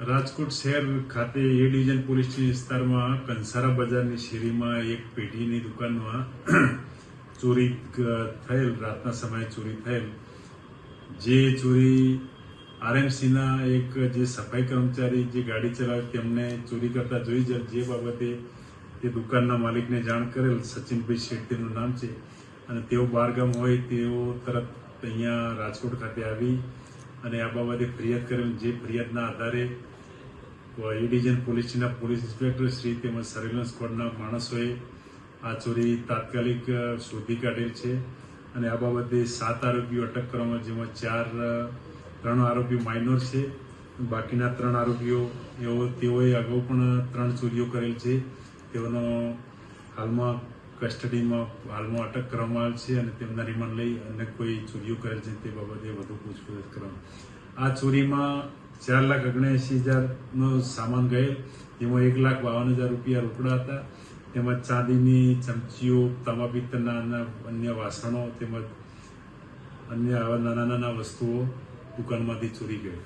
રાજકોટ શહેર ખાતે એ division police station વિસ્તારમાં કંસારા બજારની શેરીમાં એક પેઢીની દુકાનમાં ચોરી થયેલ, રાતના સમયે ચોરી થયેલ. જે ચોરી આરએમસીના એક જે સફાઈ કર્મચારી જે ગાડી ચલાવે તેમને ચોરી કરતા જોઈ જે બાબતે તે દુકાનના માલિકને જાણ કરેલ. સચિનભાઈ શેઠ તેમનું નામ છે અને તેઓ બહારગામ હોય તેઓ તરત અહીંયા રાજકોટ ખાતે આવી અને આ બાબતે ફરિયાદ કરેલ. જે ફરિયાદના આધારે એ ડિવિઝન પોલીસના પોલીસ ઇન્સ્પેક્ટર શ્રી તેમજ સર્વેલન્સ સ્ક્વોડના માણસોએ આ ચોરી તાત્કાલિક શોધી કાઢેલ છે અને આ બાબતે 7 આરોપીઓ અટક કરવામાં, જેમાં 3 આરોપીઓ માઇનોર છે. બાકીના 3 આરોપીઓ તેઓએ અગાઉ પણ 3 ચોરીઓ કરેલ છે. તેઓનો હાલમાં કસ્ટડીમાં અટક કરવામાં આવેલ છે અને તેમના રિમાન્ડ લઈ અને કોઈ ચોરીઓ કરેલ છે તે બાબતે વધુ પૂછપરછ કરવામાં. આ ચોરીમાં 4,79,000નો સામાન ગયેલ, જેમાં 1,52,000 રૂપિયા રોકડા હતા, તેમજ ચાંદીની ચમચીઓ, તાંબા પિત્તળના અન્ય વાસણો તેમજ અન્ય આવા નાના વસ્તુઓ દુકાનમાંથી ચોરી ગઈ.